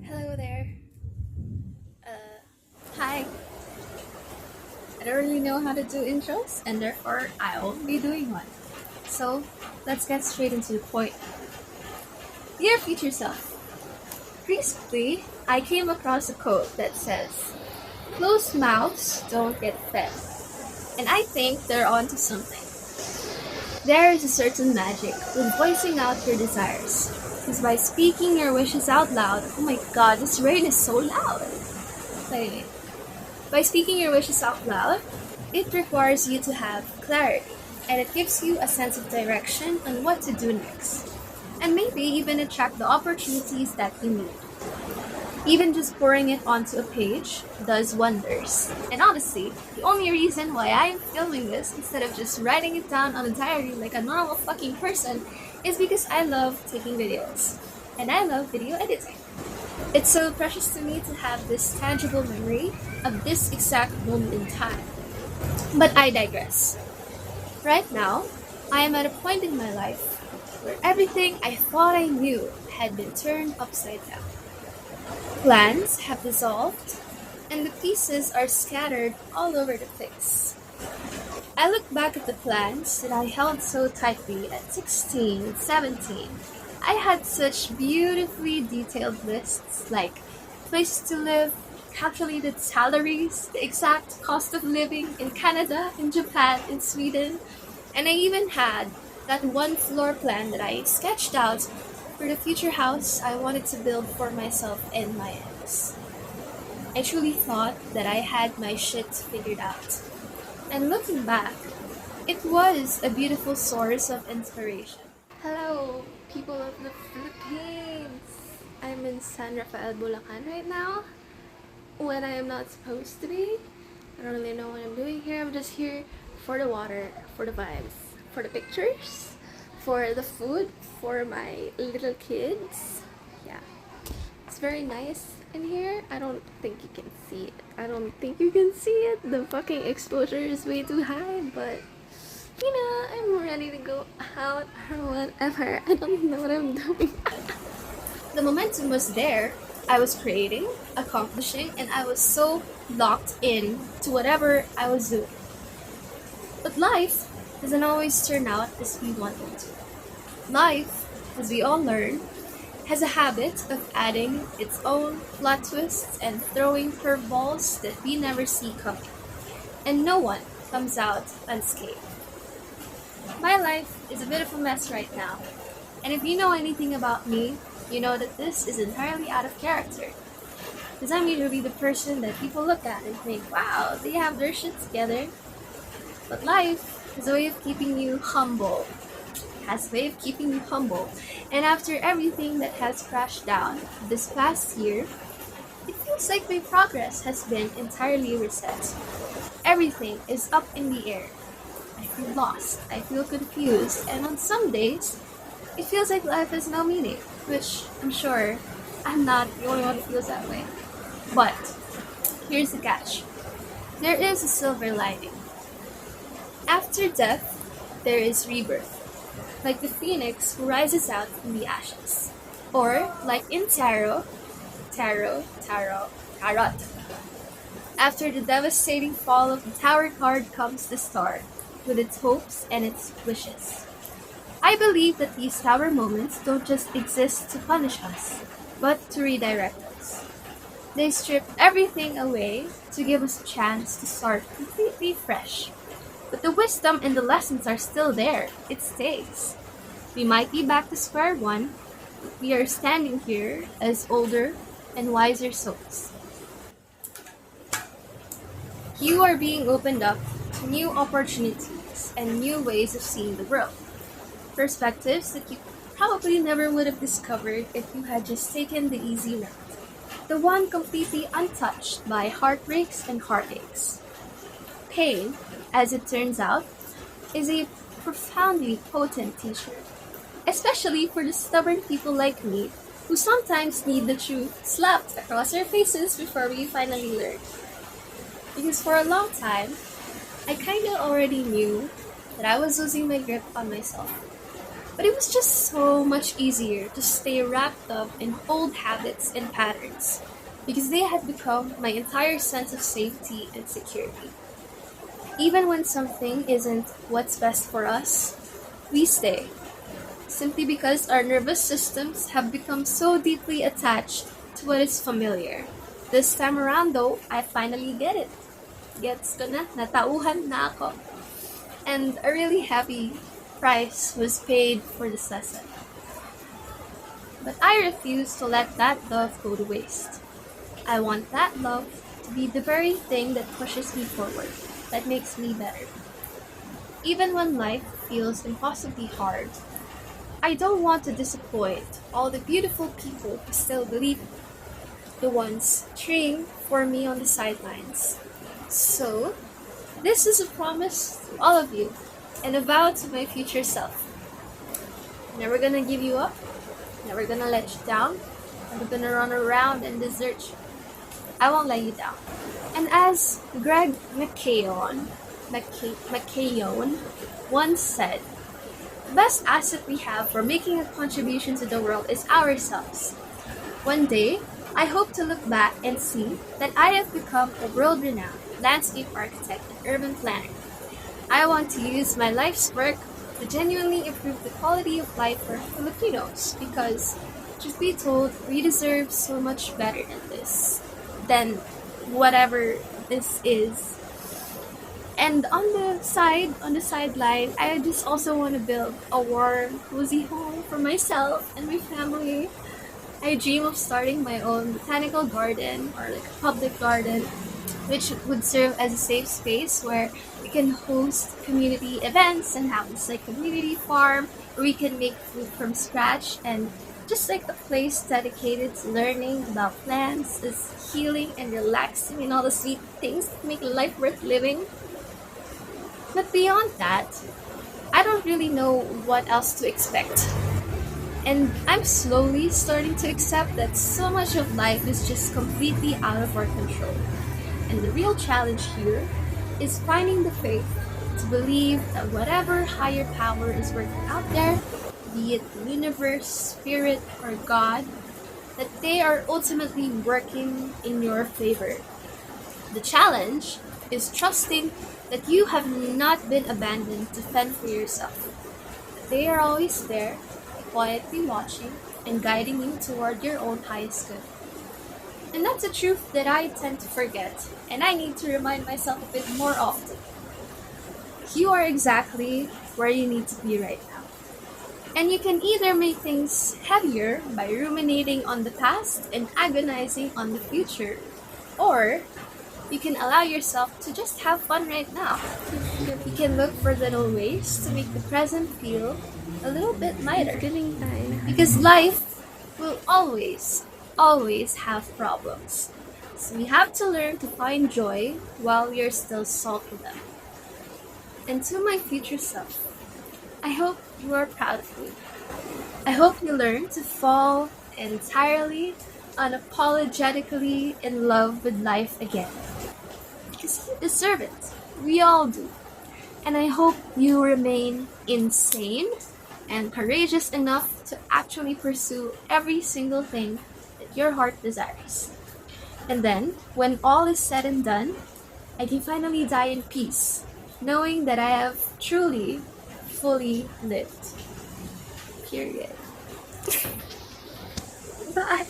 Hello there. Hi. I don't really know how to do intros, and therefore I won't be doing one. So, let's get straight into the point. Dear future self, recently I came across a quote that says, "Closed mouths don't get fed." And I think they're onto something. There is a certain magic with voicing out your desires. Because by speaking your wishes out loud, oh my god, this rain is so loud. But anyway, by speaking your wishes out loud, it requires you to have clarity, and it gives you a sense of direction on what to do next, and maybe even attract the opportunities that you need. Even just pouring it onto a page does wonders. And honestly, the only reason why I am filming this instead of just writing it down on a diary like a normal fucking person is because I love taking videos, and I love video editing. It's so precious to me to have this tangible memory of this exact moment in time. But I digress. Right now, I am at a point in my life where everything I thought I knew had been turned upside down. Plans have dissolved, and the pieces are scattered all over the place. I look back at the plans that I held so tightly at 16 and 17. I had such beautifully detailed lists like places to live, calculated salaries, the exact cost of living in Canada, in Japan, in Sweden, and I even had that one floor plan that I sketched out for the future house I wanted to build for myself and my ex. I truly thought that I had my shit figured out. And looking back, it was a beautiful source of inspiration. Hello, people of the Philippines! I'm in San Rafael, Bulacan right now, when I am not supposed to be. I don't really know what I'm doing here. I'm just here for the water, for the vibes, for the pictures, for the food, for my little kids. Yeah, it's very nice in here. I don't think you can see it. The fucking exposure is way too high, but I'm ready to go out or whatever. I don't know what I'm doing. The momentum was there. I was creating, accomplishing, and I was so locked in to whatever I was doing. But life doesn't always turn out as we want it to. Life, as we all learn, has a habit of adding its own plot twists and throwing curveballs that we never see coming. And no one comes out unscathed. My life is a bit of a mess right now. And if you know anything about me, you know that this is entirely out of character. Because I'm usually the person that people look at and think, wow, they have their shit together. But life is a way of keeping you humble. And after everything that has crashed down this past year, it feels like my progress has been entirely reset. Everything is up in the air. I feel lost, I feel confused, and on some days, it feels like life has no meaning, which I'm sure I'm not the only one who feels that way. But here's the catch. There is a silver lining. After death, there is rebirth. Like the phoenix who rises out from the ashes. Or, like in tarot. After the devastating fall of the Tower card comes the star, with its hopes and its wishes. I believe that these Tower moments don't just exist to punish us, but to redirect us. They strip everything away to give us a chance to start completely fresh. But the wisdom and the lessons are still there. It stays. We might be back to square one, but we are standing here as older and wiser souls. You are being opened up to new opportunities and new ways of seeing the world. Perspectives that you probably never would have discovered if you had just taken the easy route. The one completely untouched by heartbreaks and heartaches. Pain, as it turns out, is a profoundly potent teacher, especially for the stubborn people like me who sometimes need the truth slapped across our faces before we finally learn. Because for a long time, I kinda already knew that I was losing my grip on myself. But it was just so much easier to stay wrapped up in old habits and patterns because they had become my entire sense of safety and security. Even when something isn't what's best for us, we stay, simply because our nervous systems have become so deeply attached to what is familiar. This time around though, I finally get it. Gets ko na, natauhan na ako. And a really happy price was paid for this lesson. But I refuse to let that love go to waste. I want that love to be the very thing that pushes me forward, that makes me better. Even when life feels impossibly hard, I don't want to disappoint all the beautiful people who still believe, the ones cheering for me on the sidelines. So, this is a promise to all of you and a vow to my future self. Never gonna give you up, never gonna let you down, never gonna run around and desert you. I won't let you down. And as Greg McKeown once said, the best asset we have for making a contribution to the world is ourselves. One day, I hope to look back and see that I have become a world-renowned landscape architect and urban planner. I want to use my life's work to genuinely improve the quality of life for Filipinos because, truth be told, we deserve so much better than this, than whatever this is. And on the sideline, I just also want to build a warm, cozy home for myself and my family. I dream of starting my own botanical garden or like a public garden, which would serve as a safe space where we can host community events and have this like community farm where we can make food from scratch, and just like a place dedicated to learning about plants is healing and relaxing and all the sweet things that make life worth living. But beyond that, I don't really know what else to expect. And I'm slowly starting to accept that so much of life is just completely out of our control. And the real challenge here is finding the faith to believe that whatever higher power is working out there, be it the universe, spirit, or God, that they are ultimately working in your favor. The challenge is trusting that you have not been abandoned to fend for yourself. That they are always there, quietly watching and guiding you toward your own highest good. And that's a truth that I tend to forget, and I need to remind myself of it more often. You are exactly where you need to be right now. And you can either make things heavier by ruminating on the past and agonizing on the future, or you can allow yourself to just have fun right now. You can look for little ways to make the present feel a little bit lighter. Because life will always have problems. So we have to learn to find joy while we are still salt with them. And to my future self, I hope you are proud of me. I hope you learn to fall entirely, unapologetically in love with life again. Because you deserve it. We all do. And I hope you remain insane and courageous enough to actually pursue every single thing that your heart desires. And then, when all is said and done, I can finally die in peace, knowing that I have truly, fully lived. Period. Bye.